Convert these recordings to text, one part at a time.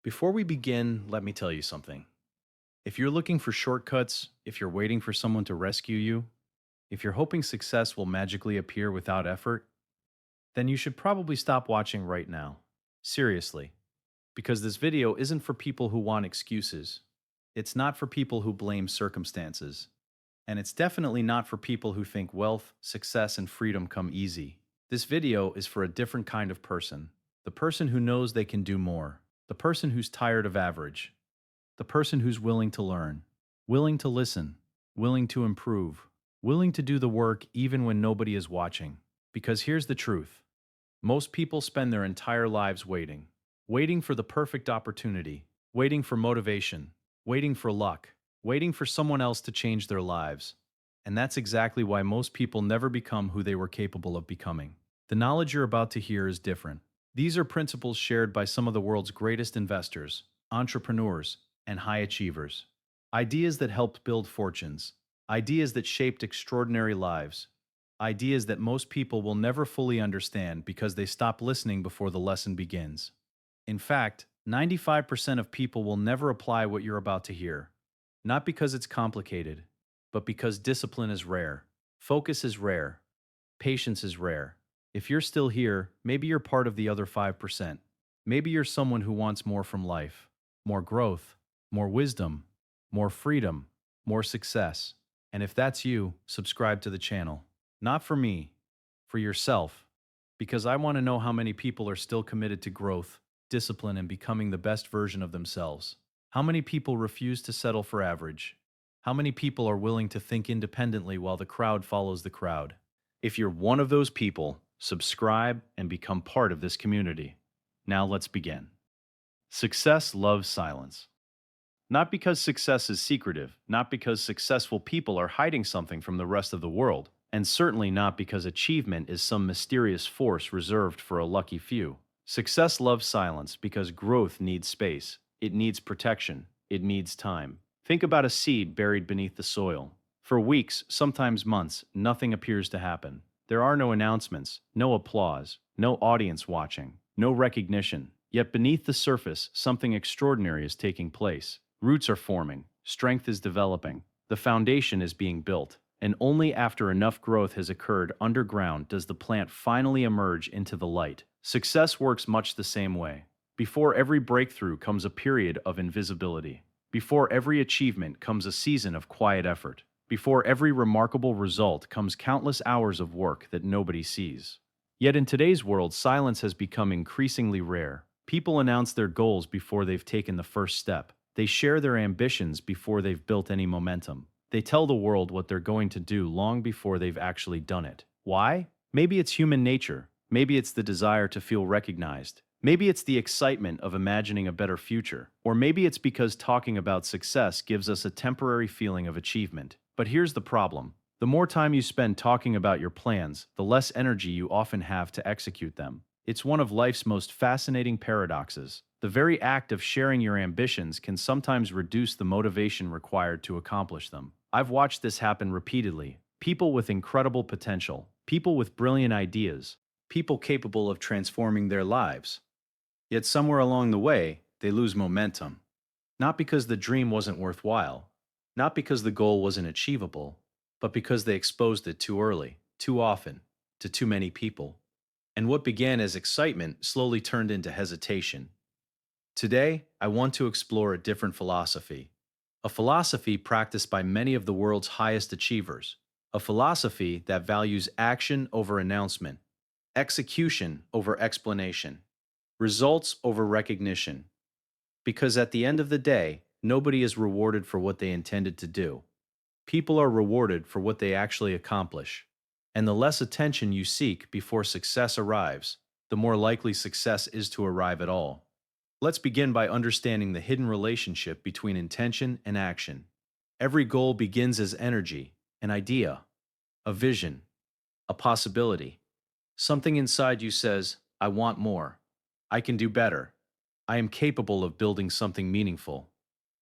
Before we begin, let me tell you something. If you're looking for shortcuts, if you're waiting for someone to rescue you, if you're hoping success will magically appear without effort, then you should probably stop watching right now. Seriously, because this video isn't for people who want excuses. It's not for people who blame circumstances. And it's definitely not for people who think wealth, success, and freedom come easy. This video is for a different kind of person. The person who knows they can do more. The person who's tired of average. The person who's willing to learn, willing to listen, willing to improve, willing to do the work even when nobody is watching. Because here's the truth: most people spend their entire lives waiting, waiting for the perfect opportunity, waiting for motivation, waiting for luck, waiting for someone else to change their lives. And that's exactly why most people never become who they were capable of becoming. The knowledge you're about to hear is different. These are principles shared by some of the world's greatest investors, entrepreneurs, and high achievers. Ideas that helped build fortunes, ideas that shaped extraordinary lives, ideas that most people will never fully understand because they stop listening before the lesson begins. In fact, 95% of people will never apply what you're about to hear. Not because it's complicated, but because discipline is rare, focus is rare, patience is rare. If you're still here, maybe you're part of the other 5%. Maybe you're someone who wants more from life, more growth, more wisdom, more freedom, more success. And if that's you, subscribe to the channel. Not for me, for yourself. Because I want to know how many people are still committed to growth, discipline, and becoming the best version of themselves. How many people refuse to settle for average? How many people are willing to think independently while the crowd follows the crowd? If you're one of those people, subscribe and become part of this community. Now let's begin. Success loves silence. Not because success is secretive, not because successful people are hiding something from the rest of the world, and certainly not because achievement is some mysterious force reserved for a lucky few. Success loves silence because growth needs space, it needs protection, it needs time. Think about a seed buried beneath the soil. For weeks, sometimes months, nothing appears to happen. There are no announcements, no applause, no audience watching, no recognition. Yet beneath the surface, something extraordinary is taking place. Roots are forming, strength is developing, the foundation is being built, and only after enough growth has occurred underground does the plant finally emerge into the light. Success works much the same way. Before every breakthrough comes a period of invisibility. Before every achievement comes a season of quiet effort. Before every remarkable result comes countless hours of work that nobody sees. Yet in today's world, silence has become increasingly rare. People announce their goals before they've taken the first step. They share their ambitions before they've built any momentum. They tell the world what they're going to do long before they've actually done it. Why? Maybe it's human nature. Maybe it's the desire to feel recognized. Maybe it's the excitement of imagining a better future. Or maybe it's because talking about success gives us a temporary feeling of achievement. But here's the problem. The more time you spend talking about your plans, the less energy you often have to execute them. It's one of life's most fascinating paradoxes. The very act of sharing your ambitions can sometimes reduce the motivation required to accomplish them. I've watched this happen repeatedly. People with incredible potential, people with brilliant ideas, people capable of transforming their lives. Yet somewhere along the way, they lose momentum. Not because the dream wasn't worthwhile, not because the goal wasn't achievable, but because they exposed it too early, too often, to too many people. And what began as excitement slowly turned into hesitation. Today, I want to explore a different philosophy. A philosophy practiced by many of the world's highest achievers. A philosophy that values action over announcement, execution over explanation, results over recognition. Because at the end of the day, nobody is rewarded for what they intended to do. People are rewarded for what they actually accomplish. And the less attention you seek before success arrives, the more likely success is to arrive at all. Let's begin by understanding the hidden relationship between intention and action. Every goal begins as energy, an idea, a vision, a possibility. Something inside you says, I want more. I can do better. I am capable of building something meaningful.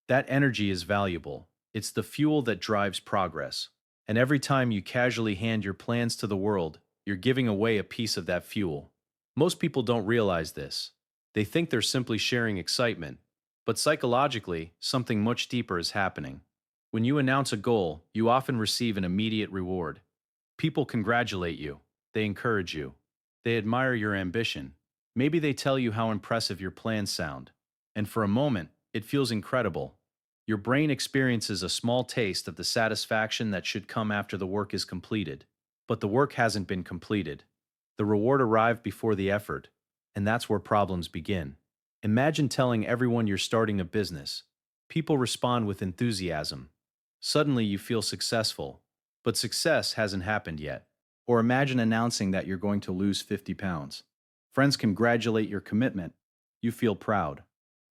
That energy is valuable. It's the fuel that drives progress. And every time you casually hand your plans to the world, you're giving away a piece of that fuel. Most people don't realize this. They think they're simply sharing excitement, But psychologically, something much deeper is happening. When you announce a goal, you often receive an immediate reward. People congratulate you, they encourage you, they admire your ambition. Maybe they tell you how impressive your plans sound. And for a moment, it feels incredible. Your brain experiences a small taste of the satisfaction that should come after the work is completed. But the work hasn't been completed. The reward arrived before the effort, and that's where problems begin. Imagine telling everyone you're starting a business. People respond with enthusiasm. Suddenly you feel successful, but success hasn't happened yet. Or imagine announcing that you're going to lose 50 pounds. Friends congratulate your commitment. You feel proud.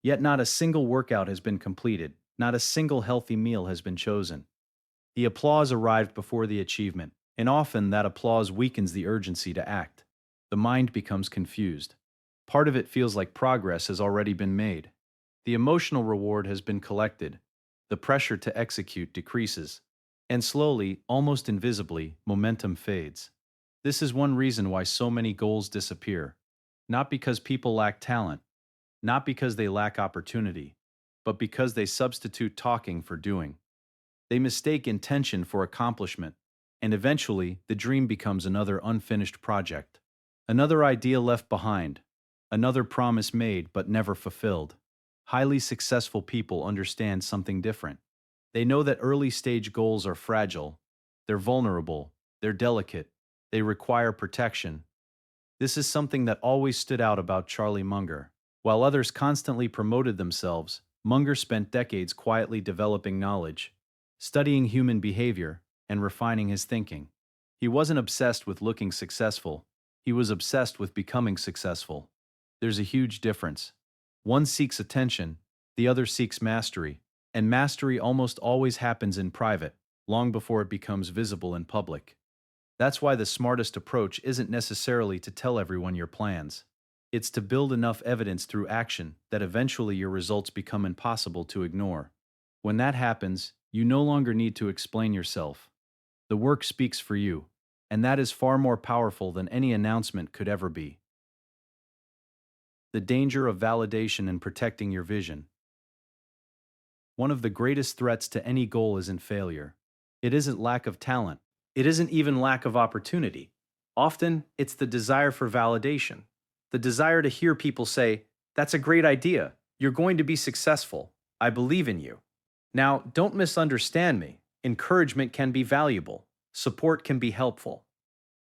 Yet not a single workout has been completed, not a single healthy meal has been chosen. The applause arrived before the achievement, and often that applause weakens the urgency to act. The mind becomes confused. Part of it feels like progress has already been made. The emotional reward has been collected. The pressure to execute decreases. And slowly, almost invisibly, momentum fades. This is one reason why so many goals disappear. Not because people lack talent, not because they lack opportunity, but because they substitute talking for doing. They mistake intention for accomplishment, and eventually the dream becomes another unfinished project. Another idea left behind, another promise made but never fulfilled. Highly successful people understand something different. They know that early stage goals are fragile, they're vulnerable, they're delicate, they require protection. This is something that always stood out about Charlie Munger. While others constantly promoted themselves, Munger spent decades quietly developing knowledge, studying human behavior, and refining his thinking. He wasn't obsessed with looking successful, he was obsessed with becoming successful. There's a huge difference. One seeks attention, the other seeks mastery, and mastery almost always happens in private, long before it becomes visible in public. That's why the smartest approach isn't necessarily to tell everyone your plans. It's to build enough evidence through action that eventually your results become impossible to ignore. When that happens, you no longer need to explain yourself. The work speaks for you, and that is far more powerful than any announcement could ever be. The danger of validation in protecting your vision. One of the greatest threats to any goal isn't failure. It isn't lack of talent. It isn't even lack of opportunity. Often, it's the desire for validation. The desire to hear people say, "That's a great idea. You're going to be successful. I believe in you." Now, don't misunderstand me. Encouragement can be valuable. Support can be helpful.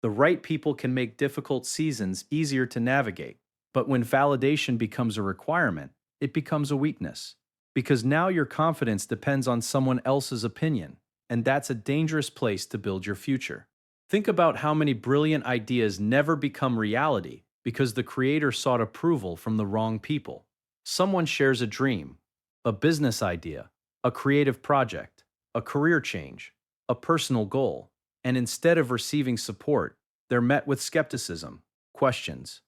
The right people can make difficult seasons easier to navigate. But when validation becomes a requirement, it becomes a weakness. Because now your confidence depends on someone else's opinion, and that's a dangerous place to build your future. Think about how many brilliant ideas never become reality because the creator sought approval from the wrong people. Someone shares a dream, a business idea, a creative project, a career change, a personal goal, and instead of receiving support, they're met with skepticism, questions,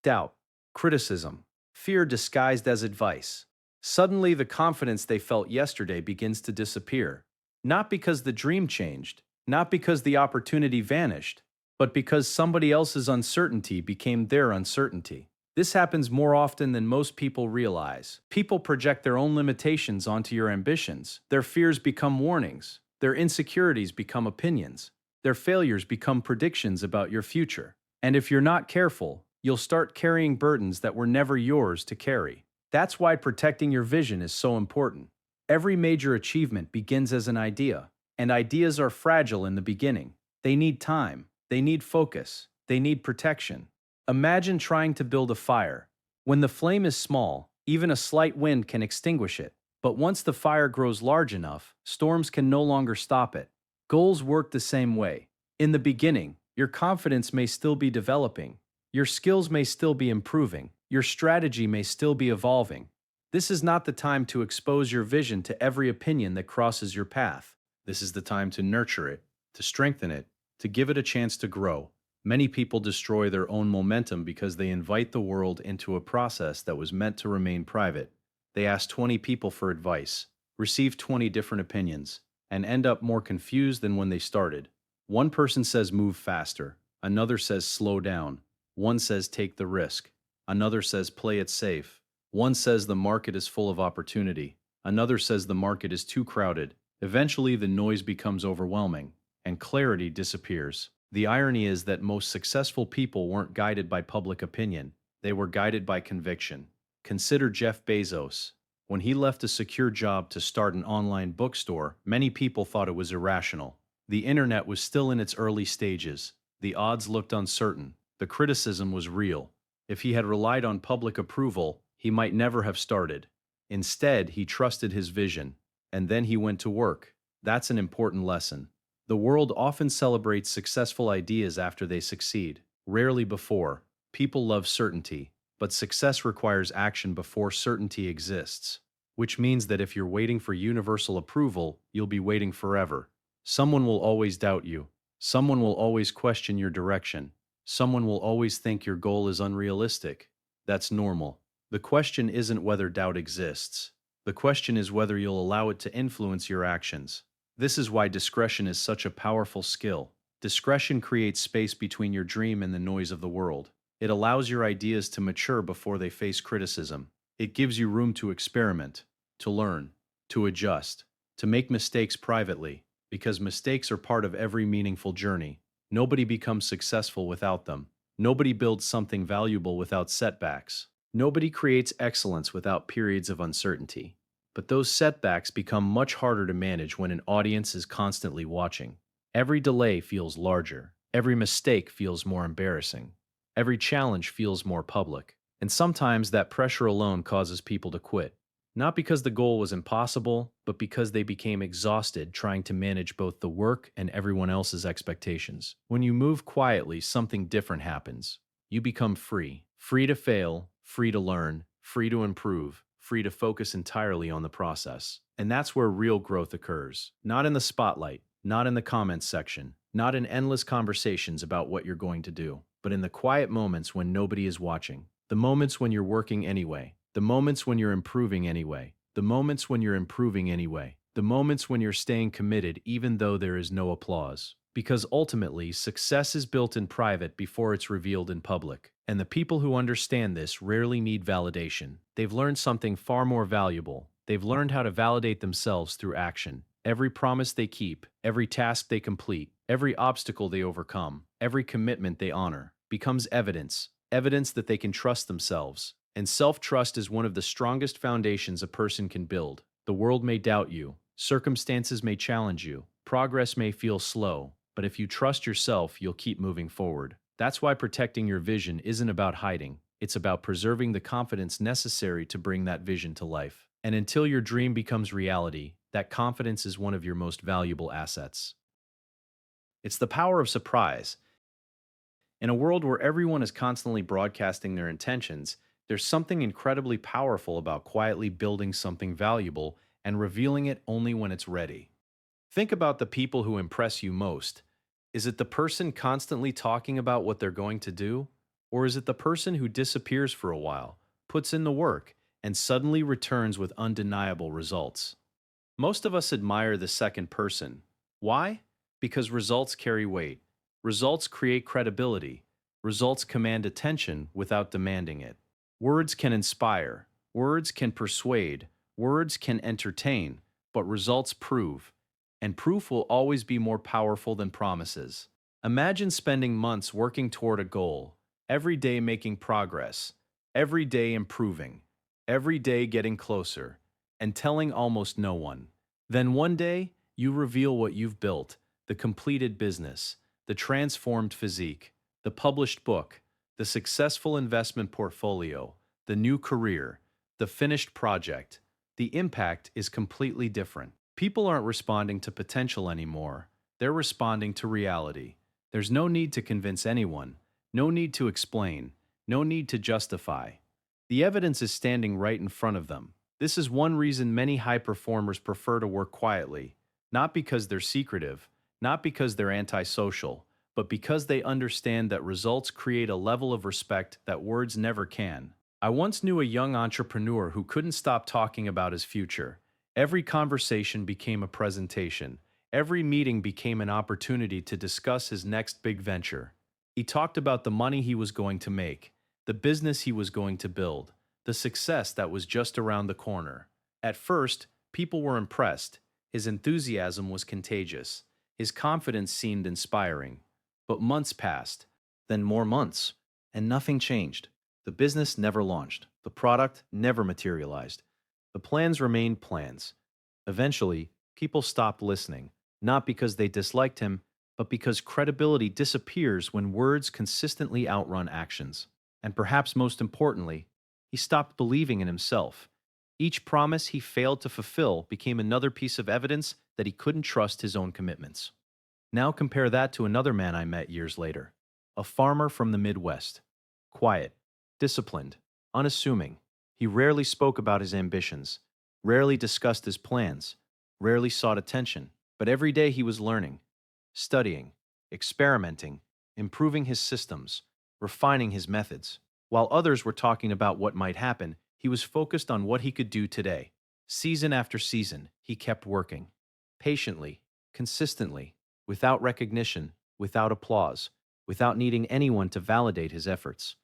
doubt, criticism, fear disguised as advice. Suddenly, the confidence they felt yesterday begins to disappear. Not because the dream changed, not because the opportunity vanished, but because somebody else's uncertainty became their uncertainty. This happens more often than most people realize. People project their own limitations onto your ambitions. Their fears become warnings. Their insecurities become opinions. Their failures become predictions about your future. And if you're not careful, you'll start carrying burdens that were never yours to carry. That's why protecting your vision is so important. Every major achievement begins as an idea, and ideas are fragile in the beginning. They need time, they need focus, they need protection. Imagine trying to build a fire. When the flame is small, even a slight wind can extinguish it. But once the fire grows large enough, storms can no longer stop it. Goals work the same way. In the beginning, your confidence may still be developing, your skills may still be improving, your strategy may still be evolving. This is not the time to expose your vision to every opinion that crosses your path. This is the time to nurture it, to strengthen it, to give it a chance to grow. Many people destroy their own momentum because they invite the world into a process that was meant to remain private. They ask 20 people for advice, receive 20 different opinions, and end up more confused than when they started. One person says move faster, another says slow down, one says take the risk, another says play it safe, One says the market is full of opportunity. Another says the market is too crowded. Eventually, the noise becomes overwhelming, and clarity disappears. The irony is that most successful people weren't guided by public opinion, they were guided by conviction. Consider Jeff Bezos. When he left a secure job to start an online bookstore, many people thought it was irrational. The internet was still in its early stages. The odds looked uncertain. The criticism was real. If he had relied on public approval, he might never have started. Instead, he trusted his vision, and then he went to work. That's an important lesson. The world often celebrates successful ideas after they succeed, rarely before. People love certainty, but success requires action before certainty exists. Which means that if you're waiting for universal approval, you'll be waiting forever. Someone will always doubt you. Someone will always question your direction. Someone will always think your goal is unrealistic. That's normal. The question isn't whether doubt exists. The question is whether you'll allow it to influence your actions. This is why discretion is such a powerful skill. Discretion creates space between your dream and the noise of the world. It allows your ideas to mature before they face criticism. It gives you room to experiment, to learn, to adjust, to make mistakes privately, because mistakes are part of every meaningful journey. Nobody becomes successful without them. Nobody builds something valuable without setbacks. Nobody creates excellence without periods of uncertainty. But those setbacks become much harder to manage when an audience is constantly watching. Every delay feels larger. Every mistake feels more embarrassing. Every challenge feels more public. And sometimes that pressure alone causes people to quit. Not because the goal was impossible, but because they became exhausted trying to manage both the work and everyone else's expectations. When you move quietly, something different happens. You become free. Free to fail, free to learn, free to improve, free to focus entirely on the process. And that's where real growth occurs. Not in the spotlight, not in the comments section, not in endless conversations about what you're going to do, but in the quiet moments when nobody is watching. The moments when you're working anyway. The moments when you're improving anyway. The moments when you're improving anyway. The moments when you're staying committed even though there is no applause. Because ultimately, success is built in private before it's revealed in public. And the people who understand this rarely need validation. They've learned something far more valuable. They've learned how to validate themselves through action. Every promise they keep, every task they complete, every obstacle they overcome, every commitment they honor, becomes evidence. Evidence that they can trust themselves. And self-trust is one of the strongest foundations a person can build. The world may doubt you. Circumstances may challenge you. Progress may feel slow. But if you trust yourself, you'll keep moving forward. That's why protecting your vision isn't about hiding. It's about preserving the confidence necessary to bring that vision to life. And until your dream becomes reality, that confidence is one of your most valuable assets. It's the power of surprise. In a world where everyone is constantly broadcasting their intentions, there's something incredibly powerful about quietly building something valuable and revealing it only when it's ready. Think about the people who impress you most. Is it the person constantly talking about what they're going to do? Or is it the person who disappears for a while, puts in the work, and suddenly returns with undeniable results? Most of us admire the second person. Why? Because results carry weight. Results create credibility. Results command attention without demanding it. Words can inspire. Words can persuade. Words can entertain. But results prove. And proof will always be more powerful than promises. Imagine spending months working toward a goal, every day making progress, every day improving, every day getting closer, and telling almost no one. Then one day, you reveal what you've built, the completed business, the transformed physique, the published book, the successful investment portfolio, the new career, the finished project. The impact is completely different. People aren't responding to potential anymore. They're responding to reality. There's no need to convince anyone, no need to explain, no need to justify. The evidence is standing right in front of them. This is one reason many high performers prefer to work quietly, not because they're secretive, not because they're antisocial, but because they understand that results create a level of respect that words never can. I once knew a young entrepreneur who couldn't stop talking about his future. Every conversation became a presentation. Every meeting became an opportunity to discuss his next big venture. He talked about the money he was going to make, the business he was going to build, the success that was just around the corner. At first, people were impressed. His enthusiasm was contagious. His confidence seemed inspiring. But months passed, then more months, and nothing changed. The business never launched. The product never materialized. The plans remained plans. Eventually, people stopped listening, not because they disliked him, but because credibility disappears when words consistently outrun actions. And perhaps most importantly, he stopped believing in himself. Each promise he failed to fulfill became another piece of evidence that he couldn't trust his own commitments. Now compare that to another man I met years later, a farmer from the Midwest. Quiet, disciplined, unassuming. He rarely spoke about his ambitions, rarely discussed his plans, rarely sought attention, but every day he was learning, studying, experimenting, improving his systems, refining his methods. While others were talking about what might happen, he was focused on what he could do today. Season after season, he kept working. Patiently, consistently, without recognition, without applause, without needing anyone to validate his efforts.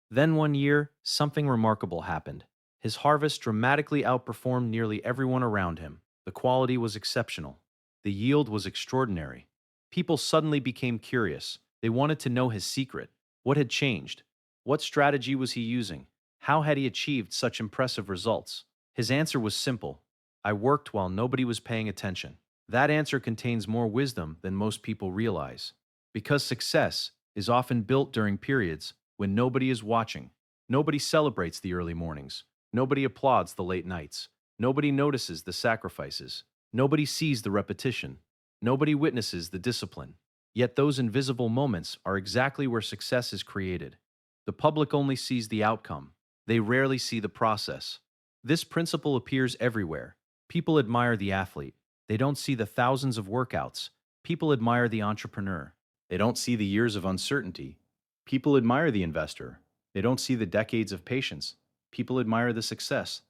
Then one year, something remarkable happened. His harvest dramatically outperformed nearly everyone around him. The quality was exceptional. The yield was extraordinary. People suddenly became curious. They wanted to know his secret. What had changed? What strategy was he using? How had he achieved such impressive results? His answer was simple. I worked while nobody was paying attention. That answer contains more wisdom than most people realize. Because success is often built during periods when nobody is watching. Nobody celebrates the early mornings. Nobody applauds the late nights. Nobody notices the sacrifices. Nobody sees the repetition. Nobody witnesses the discipline. Yet those invisible moments are exactly where success is created. The public only sees the outcome. They rarely see the process. This principle appears everywhere. People admire the athlete. They don't see the thousands of workouts. People admire the entrepreneur. They don't see the years of uncertainty. People admire the investor. They don't see the decades of patience. People admire the success.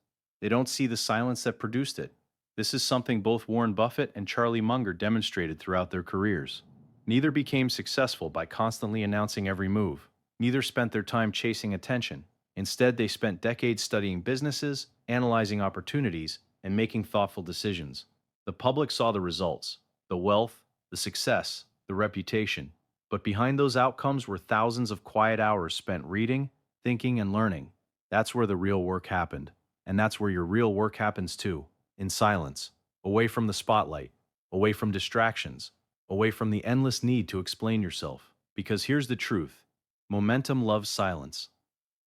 They don't see the silence that produced it. This is something both Warren Buffett and Charlie Munger demonstrated throughout their careers. Neither became successful by constantly announcing every move. Neither spent their time chasing attention. Instead, they spent decades studying businesses, analyzing opportunities, and making thoughtful decisions. The public saw the results, the wealth, the success, the reputation. But behind those outcomes were thousands of quiet hours spent reading, thinking, and learning. That's where the real work happened. And that's where your real work happens too, in silence, away from the spotlight, away from distractions, away from the endless need to explain yourself. Because here's the truth: momentum loves silence.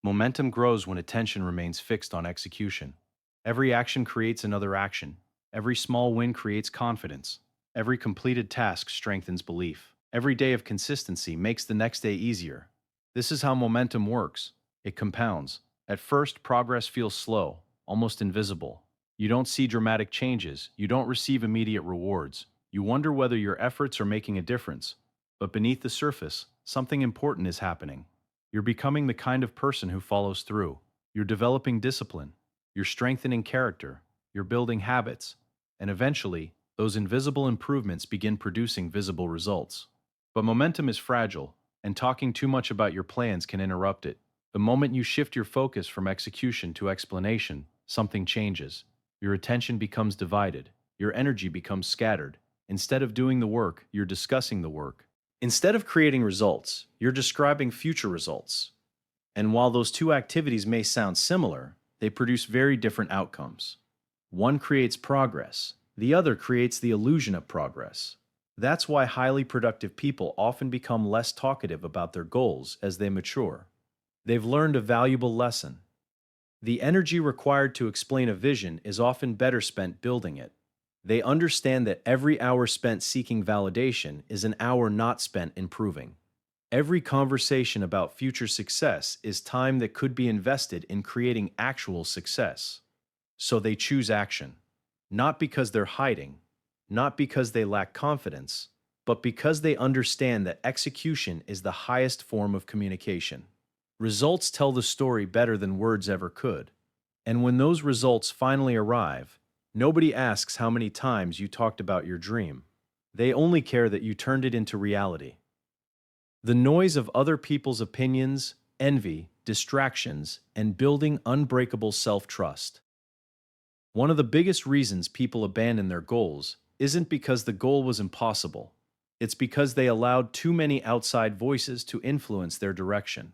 Momentum grows when attention remains fixed on execution. Every action creates another action. Every small win creates confidence. Every completed task strengthens belief. Every day of consistency makes the next day easier. This is how momentum works. It compounds. At first, progress feels slow, almost invisible. You don't see dramatic changes. You don't receive immediate rewards. You wonder whether your efforts are making a difference. But beneath the surface, something important is happening. You're becoming the kind of person who follows through. You're developing discipline. You're strengthening character. You're building habits. And eventually, those invisible improvements begin producing visible results. But momentum is fragile, and talking too much about your plans can interrupt it. The moment you shift your focus from execution to explanation, something changes. Your attention becomes divided. Your energy becomes scattered. Instead of doing the work, you're discussing the work. Instead of creating results, you're describing future results. And while those two activities may sound similar, they produce very different outcomes. One creates progress, the other creates the illusion of progress. That's why highly productive people often become less talkative about their goals as they mature. They've learned a valuable lesson. The energy required to explain a vision is often better spent building it. They understand that every hour spent seeking validation is an hour not spent improving. Every conversation about future success is time that could be invested in creating actual success. So they choose action, not because they're hiding, not because they lack confidence, but because they understand that execution is the highest form of communication. Results tell the story better than words ever could. And when those results finally arrive, nobody asks how many times you talked about your dream. They only care that you turned it into reality. The noise of other people's opinions, envy, distractions, and building unbreakable self-trust. One of the biggest reasons people abandon their goals isn't because the goal was impossible. It's because they allowed too many outside voices to influence their direction.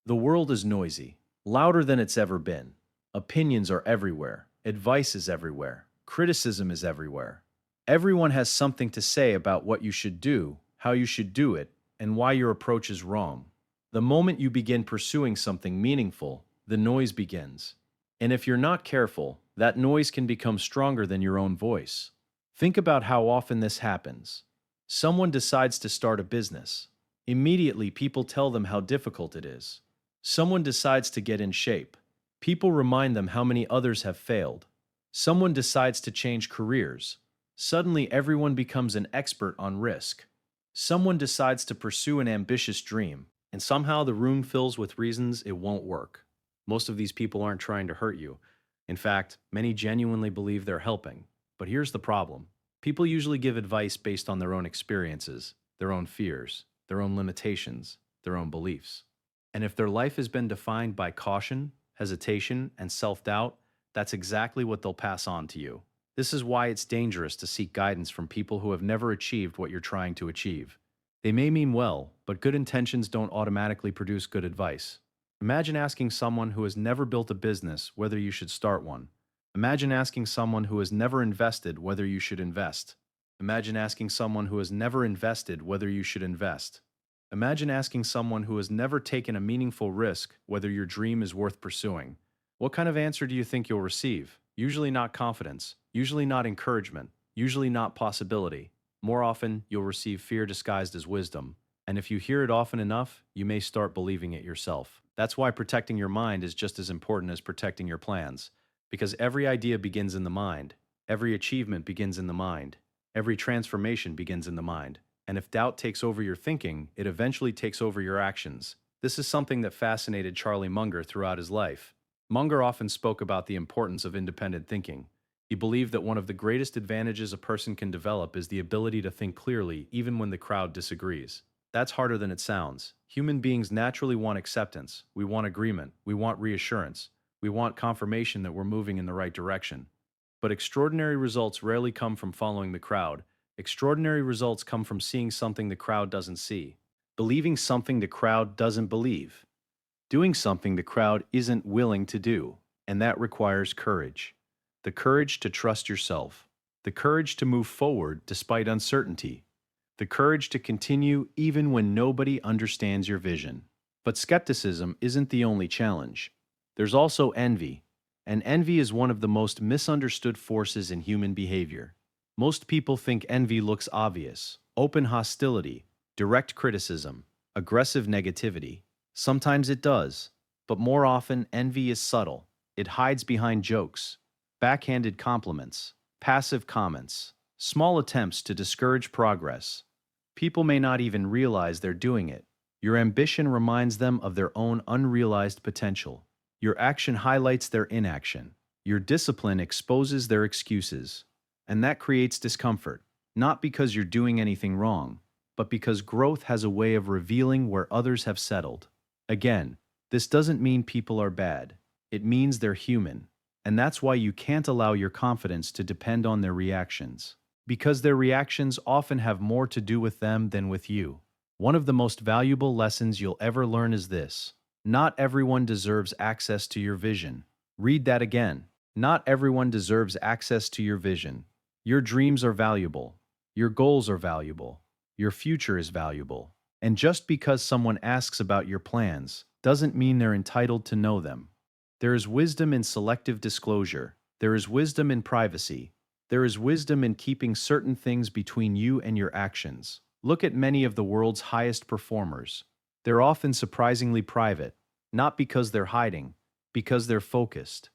The world is noisy, louder than it's ever been. Opinions are everywhere, advice is everywhere, criticism is everywhere. Everyone has something to say about what you should do, how you should do it, and why your approach is wrong. The moment you begin pursuing something meaningful, the noise begins. And if you're not careful, that noise can become stronger than your own voice. Think about how often this happens. Someone decides to start a business. Immediately, people tell them how difficult it is. Someone decides to get in shape. People remind them how many others have failed. Someone decides to change careers. Suddenly, everyone becomes an expert on risk. Someone decides to pursue an ambitious dream, and somehow the room fills with reasons it won't work. Most of these people aren't trying to hurt you. In fact, many genuinely believe they're helping. But here's the problem. People usually give advice based on their own experiences, their own fears, their own limitations, their own beliefs. And if their life has been defined by caution, hesitation, and self-doubt, that's exactly what they'll pass on to you. This is why it's dangerous to seek guidance from people who have never achieved what you're trying to achieve. They may mean well, but good intentions don't automatically produce good advice. Imagine asking someone who has never built a business whether you should start one. Imagine asking someone who has never invested whether you should invest. Imagine asking someone who has never invested whether you should invest. Imagine asking someone who has never taken a meaningful risk whether your dream is worth pursuing. What kind of answer do you think you'll receive? Usually not confidence, usually not encouragement, usually not possibility. More often, you'll receive fear disguised as wisdom. And if you hear it often enough, you may start believing it yourself. That's why protecting your mind is just as important as protecting your plans. Because every idea begins in the mind, every achievement begins in the mind, every transformation begins in the mind. And if doubt takes over your thinking, it eventually takes over your actions. This is something that fascinated Charlie Munger throughout his life. Munger often spoke about the importance of independent thinking. He believed that one of the greatest advantages a person can develop is the ability to think clearly even when the crowd disagrees. That's harder than it sounds. Human beings naturally want acceptance. We want agreement. We want reassurance. We want confirmation that we're moving in the right direction. But extraordinary results rarely come from following the crowd. Extraordinary results come from seeing something the crowd doesn't see, believing something the crowd doesn't believe, doing something the crowd isn't willing to do. And that requires courage. The courage to trust yourself, the courage to move forward despite uncertainty, the courage to continue even when nobody understands your vision. But skepticism isn't the only challenge. There's also envy, and envy is one of the most misunderstood forces in human behavior. Most people think envy looks obvious: open hostility, direct criticism, aggressive negativity. Sometimes it does, but more often envy is subtle. It hides behind jokes, backhanded compliments, passive comments, small attempts to discourage progress. People may not even realize they're doing it. Your ambition reminds them of their own unrealized potential. Your action highlights their inaction. Your discipline exposes their excuses. And that creates discomfort, not because you're doing anything wrong, but because growth has a way of revealing where others have settled. Again, this doesn't mean people are bad. It means they're human. And that's why you can't allow your confidence to depend on their reactions. Because their reactions often have more to do with them than with you. One of the most valuable lessons you'll ever learn is this: not everyone deserves access to your vision. Read that again. Not everyone deserves access to your vision. Your dreams are valuable. Your goals are valuable. Your future is valuable. And just because someone asks about your plans doesn't mean they're entitled to know them. There is wisdom in selective disclosure. There is wisdom in privacy. There is wisdom in keeping certain things between you and your actions. Look at many of the world's highest performers. They're often surprisingly private, not because they're hiding, because they're focused.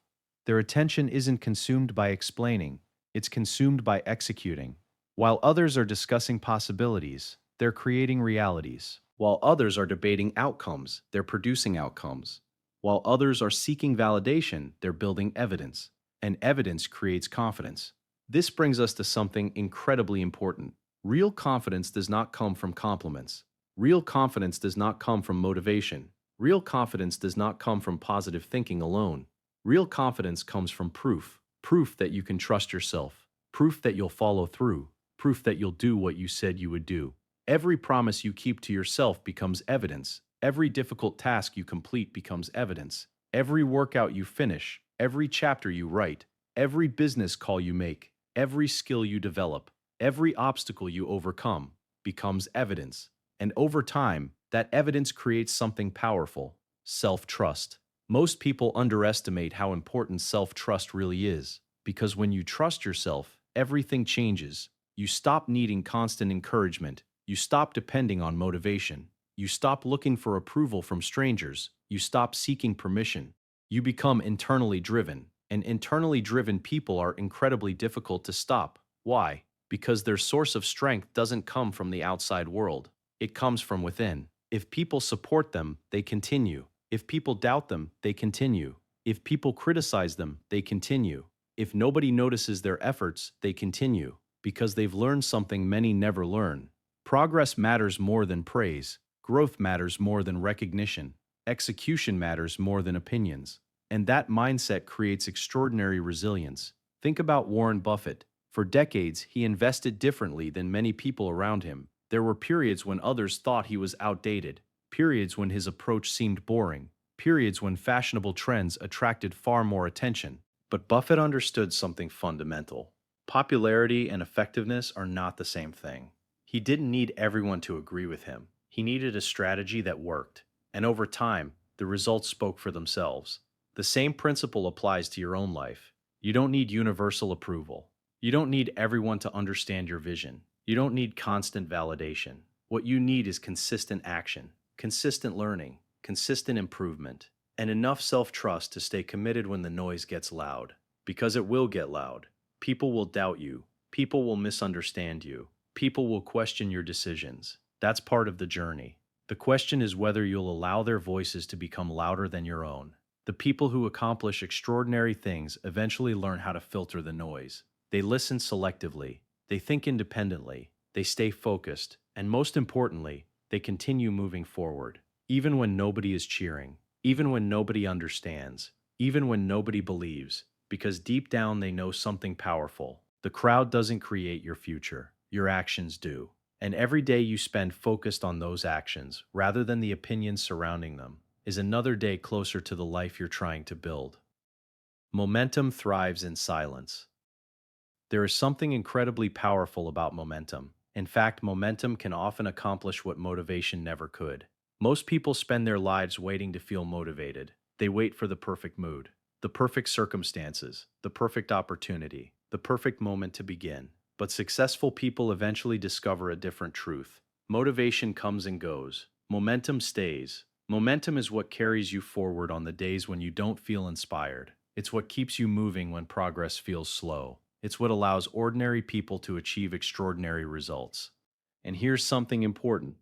Their attention isn't consumed by explaining, it's consumed by executing. While others are discussing possibilities, they're creating realities. While others are debating outcomes, they're producing outcomes. While others are seeking validation, they're building evidence. And evidence creates confidence. This brings us to something incredibly important. Real confidence does not come from compliments. Real confidence does not come from motivation. Real confidence does not come from positive thinking alone. Real confidence comes from proof. Proof that you can trust yourself. Proof that you'll follow through. Proof that you'll do what you said you would do. Every promise you keep to yourself becomes evidence. Every difficult task you complete becomes evidence. Every workout you finish, every chapter you write, every business call you make, every skill you develop, every obstacle you overcome becomes evidence. And over time, that evidence creates something powerful: self trust. Most people underestimate how important self trust really is, because when you trust yourself, everything changes. You stop needing constant encouragement, you stop depending on motivation, you stop looking for approval from strangers, you stop seeking permission. You become internally driven, and internally driven people are incredibly difficult to stop. Why? Because their source of strength doesn't come from the outside world, it comes from within. If people support them, they continue. If people doubt them, they continue. If people criticize them, they continue. If nobody notices their efforts, they continue, because they've learned something many never learn. Progress matters more than praise. Growth matters more than recognition. Execution matters more than opinions. And that mindset creates extraordinary resilience. Think about Warren Buffett. For decades, he invested differently than many people around him. There were periods when others thought he was outdated, periods when his approach seemed boring, periods when fashionable trends attracted far more attention. But Buffett understood something fundamental. Popularity and effectiveness are not the same thing. He didn't need everyone to agree with him. He needed a strategy that worked. And over time, the results spoke for themselves. The same principle applies to your own life. You don't need universal approval. You don't need everyone to understand your vision. You don't need constant validation. What you need is consistent action, consistent learning, consistent improvement, and enough self trust to stay committed when the noise gets loud. Because it will get loud. People will doubt you. People will misunderstand you. People will question your decisions. That's part of the journey. The question is whether you'll allow their voices to become louder than your own. The people who accomplish extraordinary things eventually learn how to filter the noise. They listen selectively. They think independently, they stay focused, and most importantly, they continue moving forward, even when nobody is cheering, even when nobody understands, even when nobody believes, because deep down they know something powerful. The crowd doesn't create your future, your actions do. And every day you spend focused on those actions, rather than the opinions surrounding them, is another day closer to the life you're trying to build. Momentum thrives in silence. There is something incredibly powerful about momentum. In fact, momentum can often accomplish what motivation never could. Most people spend their lives waiting to feel motivated. They wait for the perfect mood, the perfect circumstances, the perfect opportunity, the perfect moment to begin. But successful people eventually discover a different truth. Motivation comes and goes. Momentum stays. Momentum is what carries you forward on the days when you don't feel inspired. It's what keeps you moving when progress feels slow. It's what allows ordinary people to achieve extraordinary results. And here's something important: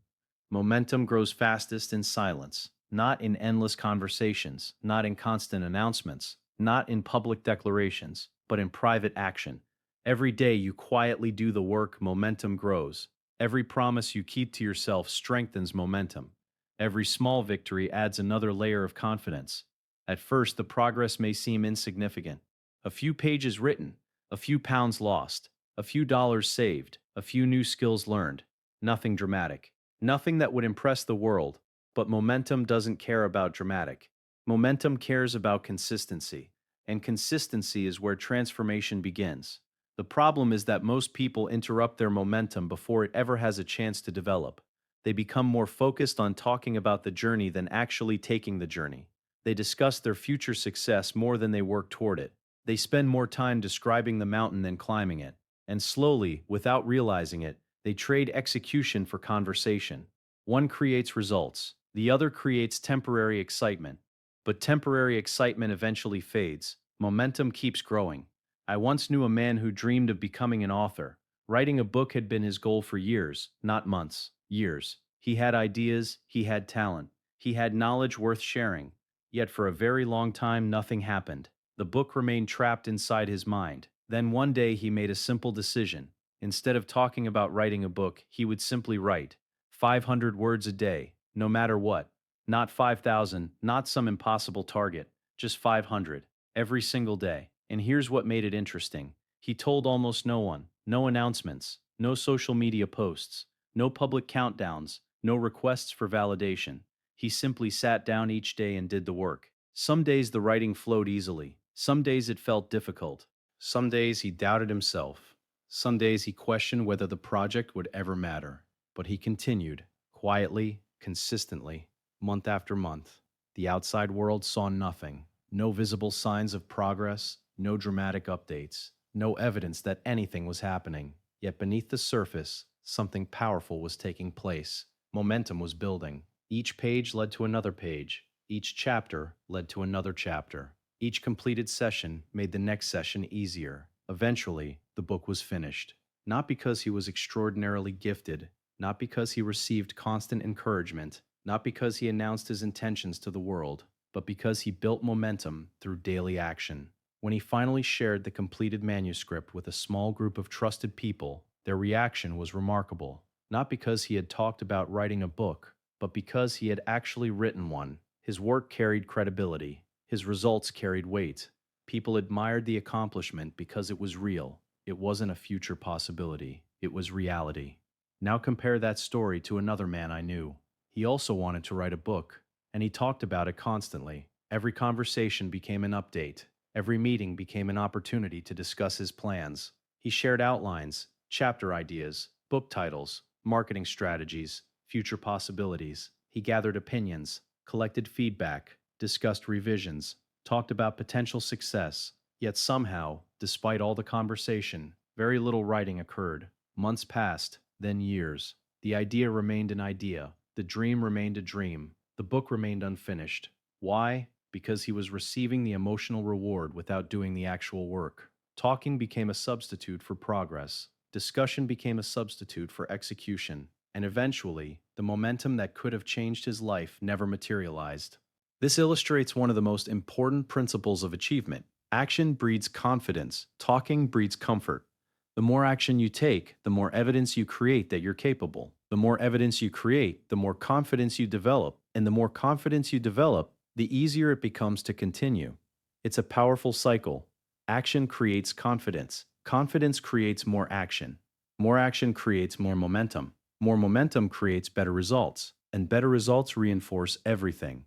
momentum grows fastest in silence, not in endless conversations, not in constant announcements, not in public declarations, but in private action. Every day you quietly do the work, momentum grows. Every promise you keep to yourself strengthens momentum. Every small victory adds another layer of confidence. At first, the progress may seem insignificant. A few pages written, a few pounds lost, a few dollars saved, a few new skills learned. Nothing dramatic. Nothing that would impress the world. But momentum doesn't care about dramatic. Momentum cares about consistency. And consistency is where transformation begins. The problem is that most people interrupt their momentum before it ever has a chance to develop. They become more focused on talking about the journey than actually taking the journey. They discuss their future success more than they work toward it. They spend more time describing the mountain than climbing it. And slowly, without realizing it, they trade execution for conversation. One creates results, the other creates temporary excitement. But temporary excitement eventually fades. Momentum keeps growing. I once knew a man who dreamed of becoming an author. Writing a book had been his goal for years, not months, years. He had ideas, he had talent, he had knowledge worth sharing. Yet for a very long time, nothing happened. The book remained trapped inside his mind. Then one day he made a simple decision. Instead of talking about writing a book, he would simply write 500 words a day, no matter what. Not 5,000, not some impossible target, just 500, every single day. And here's what made it interesting. He told almost no one, no announcements, no social media posts, no public countdowns, no requests for validation. He simply sat down each day and did the work. Some days the writing flowed easily. Some days it felt difficult. Some days he doubted himself. Some days he questioned whether the project would ever matter. But he continued, quietly, consistently, month after month. The outside world saw nothing. No visible signs of progress, no dramatic updates, no evidence that anything was happening. Yet beneath the surface, something powerful was taking place. Momentum was building. Each page led to another page. Each chapter led to another chapter. Each completed session made the next session easier. Eventually, the book was finished. Not because he was extraordinarily gifted, not because he received constant encouragement, not because he announced his intentions to the world, but because he built momentum through daily action. When he finally shared the completed manuscript with a small group of trusted people, their reaction was remarkable. Not because he had talked about writing a book, but because he had actually written one. His work carried credibility. His results carried weight. People admired the accomplishment because it was real. It wasn't a future possibility. It was reality. Now compare that story to another man I knew. He also wanted to write a book, and he talked about it constantly. Every conversation became an update. Every meeting became an opportunity to discuss his plans. He shared outlines, chapter ideas, book titles, marketing strategies, future possibilities. He gathered opinions, collected feedback, discussed revisions, talked about potential success. Yet somehow, despite all the conversation, very little writing occurred. Months passed, then years. The idea remained an idea. The dream remained a dream. The book remained unfinished. Why? Because he was receiving the emotional reward without doing the actual work. Talking became a substitute for progress. Discussion became a substitute for execution. And eventually, the momentum that could have changed his life never materialized. This illustrates one of the most important principles of achievement. Action breeds confidence. Talking breeds comfort. The more action you take, the more evidence you create that you're capable. The more evidence you create, the more confidence you develop. And the more confidence you develop, the easier it becomes to continue. It's a powerful cycle. Action creates confidence. Confidence creates more action. More action creates more momentum. More momentum creates better results. And better results reinforce everything.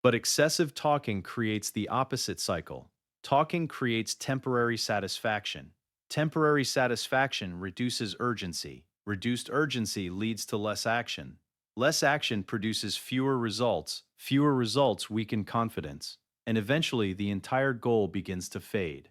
But excessive talking creates the opposite cycle. Talking creates temporary satisfaction. Temporary satisfaction reduces urgency. Reduced urgency leads to less action. Less action produces fewer results. Fewer results weaken confidence. And eventually, the entire goal begins to fade.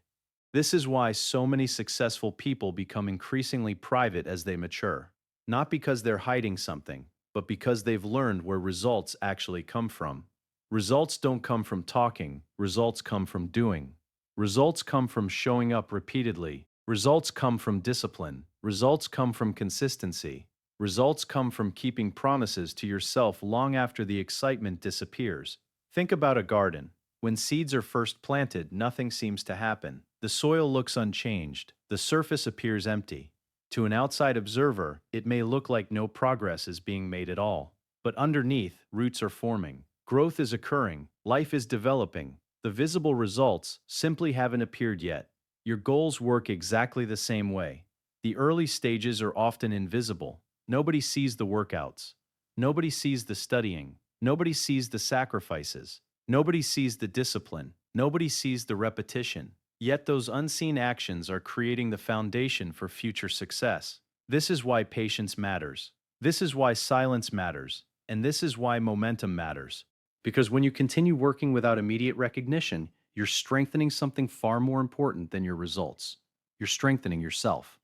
This is why so many successful people become increasingly private as they mature. Not because they're hiding something, but because they've learned where results actually come from. Results don't come from talking, results come from doing. Results come from showing up repeatedly. Results come from discipline. Results come from consistency. Results come from keeping promises to yourself long after the excitement disappears. Think about a garden. When seeds are first planted, nothing seems to happen. The soil looks unchanged. The surface appears empty. To an outside observer, it may look like no progress is being made at all. But underneath, roots are forming. Growth is occurring. Life is developing. The visible results simply haven't appeared yet. Your goals work exactly the same way. The early stages are often invisible. Nobody sees the workouts. Nobody sees the studying. Nobody sees the sacrifices. Nobody sees the discipline. Nobody sees the repetition. Yet those unseen actions are creating the foundation for future success. This is why patience matters. This is why silence matters. And this is why momentum matters. Because when you continue working without immediate recognition, you're strengthening something far more important than your results. You're strengthening yourself.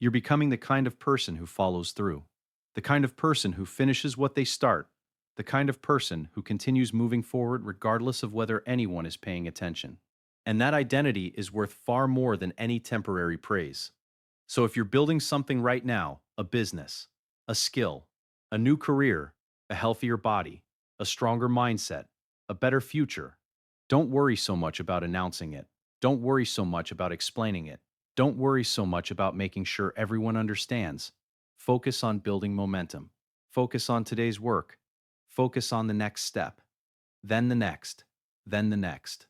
You're becoming the kind of person who follows through, the kind of person who finishes what they start, the kind of person who continues moving forward regardless of whether anyone is paying attention. And that identity is worth far more than any temporary praise. So if you're building something right now, a business, a skill, a new career, a healthier body, a stronger mindset, a better future, don't worry so much about announcing it. Don't worry so much about explaining it. Don't worry so much about making sure everyone understands. Focus on building momentum. Focus on today's work. Focus on the next step. then the next, then the next.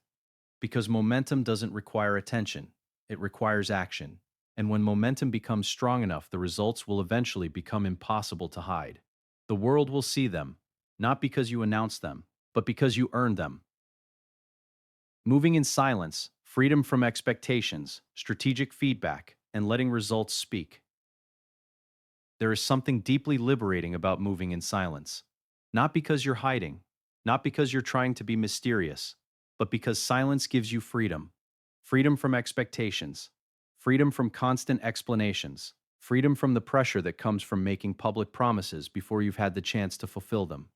Because momentum doesn't require attention, it requires action. And when momentum becomes strong enough, the results will eventually become impossible to hide. The world will see them, not because you announced them, but because you earned them. Moving in silence, freedom from expectations, strategic feedback, and letting results speak. There is something deeply liberating about moving in silence. Not because you're hiding, not because you're trying to be mysterious, but because silence gives you freedom. Freedom from expectations, freedom from constant explanations, freedom from the pressure that comes from making public promises before you've had the chance to fulfill them.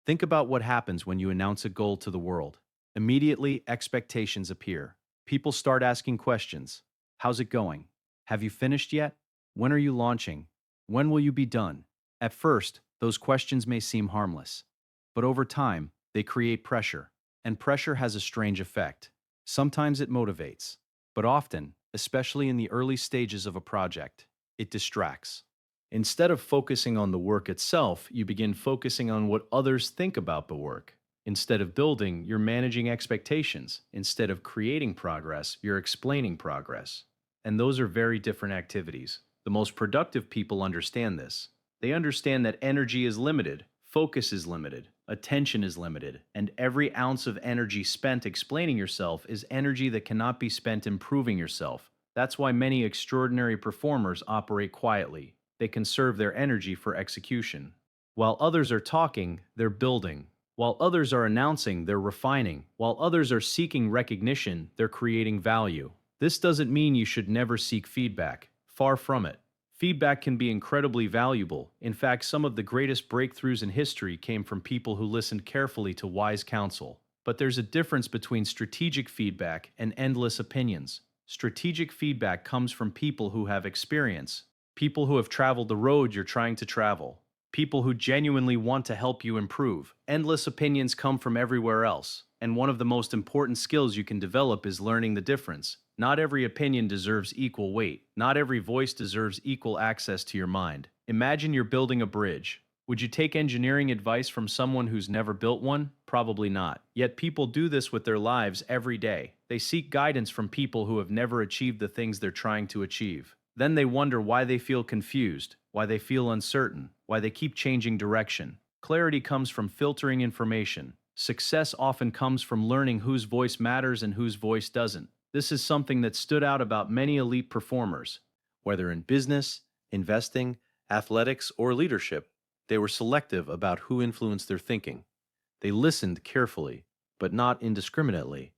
Think about what happens when you announce a goal to the world. Immediately, expectations appear. People start asking questions. How's it going? Have you finished yet? When are you launching? When will you be done? At first, those questions may seem harmless. But over time, they create pressure. And pressure has a strange effect. Sometimes it motivates. But often, especially in the early stages of a project, it distracts. Instead of focusing on the work itself, you begin focusing on what others think about the work. Instead of building, you're managing expectations. Instead of creating progress, you're explaining progress. And those are very different activities. The most productive people understand this. They understand that energy is limited, focus is limited, attention is limited, and every ounce of energy spent explaining yourself is energy that cannot be spent improving yourself. That's why many extraordinary performers operate quietly. They conserve their energy for execution. While others are talking, they're building. While others are announcing, they're refining. While others are seeking recognition, they're creating value. This doesn't mean you should never seek feedback. Far from it. Feedback can be incredibly valuable. In fact, some of the greatest breakthroughs in history came from people who listened carefully to wise counsel. But there's a difference between strategic feedback and endless opinions. Strategic feedback comes from people who have experience, people who have traveled the road you're trying to travel, people who genuinely want to help you improve. Endless opinions come from everywhere else, and one of the most important skills you can develop is learning the difference. Not every opinion deserves equal weight. Not every voice deserves equal access to your mind. Imagine you're building a bridge. Would you take engineering advice from someone who's never built one? Probably not. Yet people do this with their lives every day. They seek guidance from people who have never achieved the things they're trying to achieve. Then they wonder why they feel confused, why they feel uncertain, why they keep changing direction. Clarity comes from filtering information. Success often comes from learning whose voice matters and whose voice doesn't. This is something that stood out about many elite performers. Whether in business, investing, athletics, or leadership, they were selective about who influenced their thinking. They listened carefully, but not indiscriminately.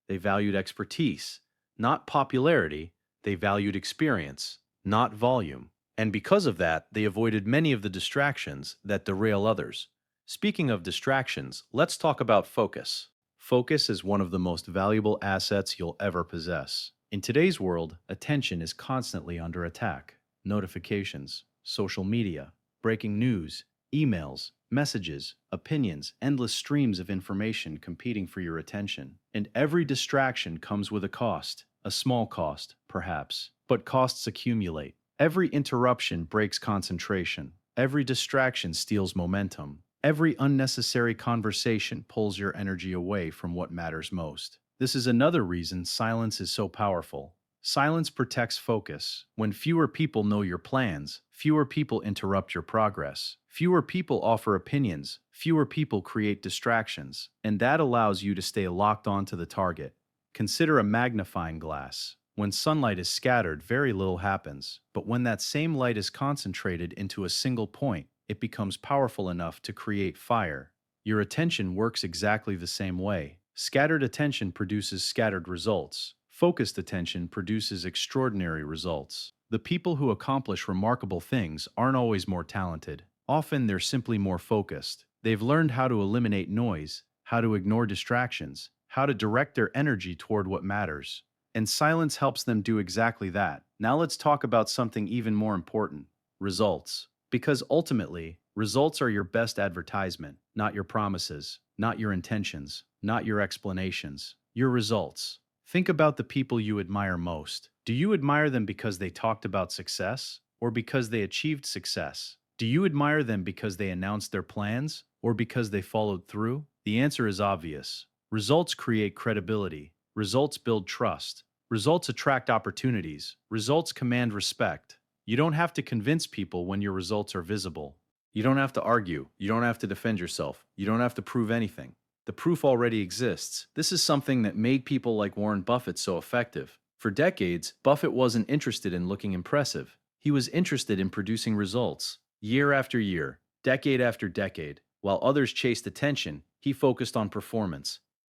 They valued expertise, not popularity. They valued experience, not volume. And because of that, they avoided many of the distractions that derail others. Speaking of distractions, let's talk about focus. Focus is one of the most valuable assets you'll ever possess. In today's world, attention is constantly under attack. Notifications, social media, breaking news, emails, messages, opinions, endless streams of information competing for your attention. And every distraction comes with a cost. A small cost, perhaps, but costs accumulate. Every interruption breaks concentration. Every distraction steals momentum. Every unnecessary conversation pulls your energy away from what matters most. This is another reason silence is so powerful. Silence protects focus. When fewer people know your plans, fewer people interrupt your progress. Fewer people offer opinions. Fewer people create distractions. And that allows you to stay locked onto the target. Consider a magnifying glass. When sunlight is scattered, very little happens. But when that same light is concentrated into a single point, it becomes powerful enough to create fire. Your attention works exactly the same way. Scattered attention produces scattered results. Focused attention produces extraordinary results. The people who accomplish remarkable things aren't always more talented. Often they're simply more focused. They've learned how to eliminate noise, how to ignore distractions, how to direct their energy toward what matters. And silence helps them do exactly that. Now let's talk about something even more important: results. Because ultimately, results are your best advertisement, not your promises, not your intentions, not your explanations, your results. Think about the people you admire most. Do you admire them because they talked about success, or because they achieved success? Do you admire them because they announced their plans, or because they followed through? The answer is obvious. Results create credibility. Results build trust. Results attract opportunities. Results command respect. You don't have to convince people when your results are visible. You don't have to argue. You don't have to defend yourself. You don't have to prove anything. The proof already exists. This is something that made people like Warren Buffett so effective. For decades, Buffett wasn't interested in looking impressive. He was interested in producing results. Year after year, decade after decade, while others chased attention, he focused on performance.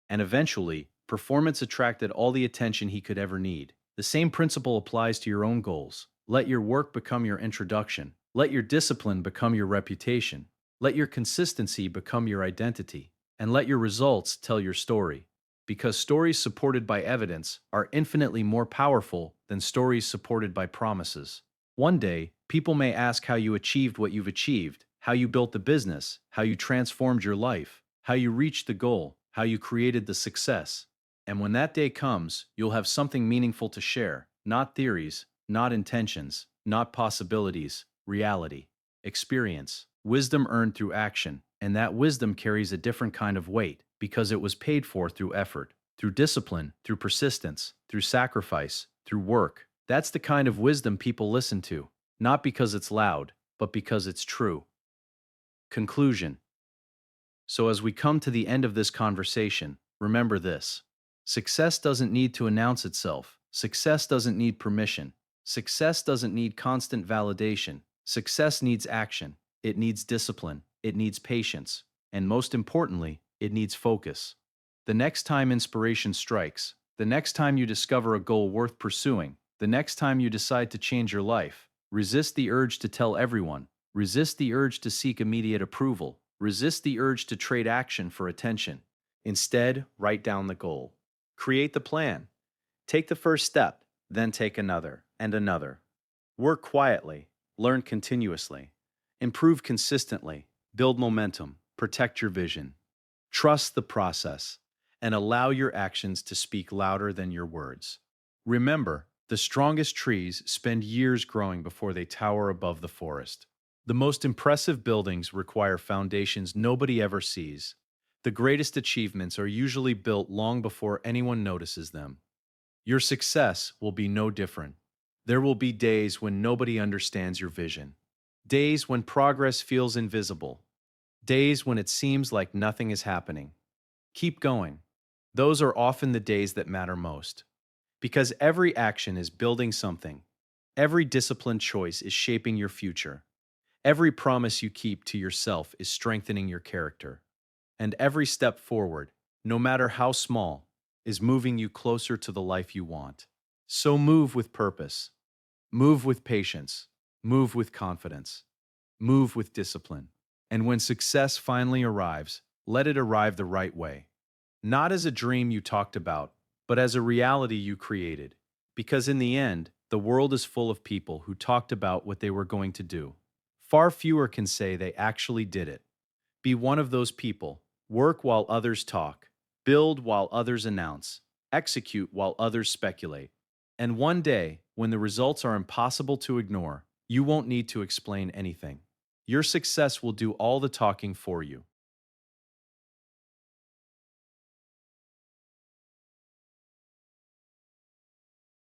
And eventually, performance attracted all the attention he could ever need. The same principle applies to your own goals. Let your work become your introduction. Let your discipline become your reputation. Let your consistency become your identity. And let your results tell your story. Because stories supported by evidence are infinitely more powerful than stories supported by promises. One day, people may ask how you achieved what you've achieved, how you built the business, how you transformed your life, how you reached the goal, how you created the success. And when that day comes, you'll have something meaningful to share, not theories, not intentions, not possibilities, reality, experience, wisdom earned through action. And that wisdom carries a different kind of weight because it was paid for through effort, through discipline, through persistence, through sacrifice, through work. That's the kind of wisdom people listen to, not because it's loud, but because it's true. Conclusion. So, as we come to the end of this conversation, remember this: success doesn't need to announce itself, success doesn't need permission, success doesn't need constant validation, success needs action, it needs discipline, it needs patience, and most importantly, it needs focus. The next time inspiration strikes, the next time you discover a goal worth pursuing, the next time you decide to change your life, resist the urge to tell everyone, resist the urge to seek immediate approval, resist the urge to trade action for attention. Instead, write down the goal. Create the plan. Take the first step, then take another and another. Work quietly, learn continuously, improve consistently, build momentum, protect your vision. Trust the process and allow your actions to speak louder than your words. Remember, the strongest trees spend years growing before they tower above the forest. The most impressive buildings require foundations nobody ever sees. The greatest achievements are usually built long before anyone notices them. Your success will be no different. There will be days when nobody understands your vision. Days when progress feels invisible. Days when it seems like nothing is happening. Keep going. Those are often the days that matter most. Because every action is building something. Every disciplined choice is shaping your future. Every promise you keep to yourself is strengthening your character. And every step forward, no matter how small, is moving you closer to the life you want. So move with purpose. Move with patience. Move with confidence. Move with discipline. And when success finally arrives, let it arrive the right way. Not as a dream you talked about, but as a reality you created. Because in the end, the world is full of people who talked about what they were going to do. Far fewer can say they actually did it. Be one of those people. Work while others talk. Build while others announce. Execute while others speculate. And one day, when the results are impossible to ignore, you won't need to explain anything. Your success will do all the talking for you.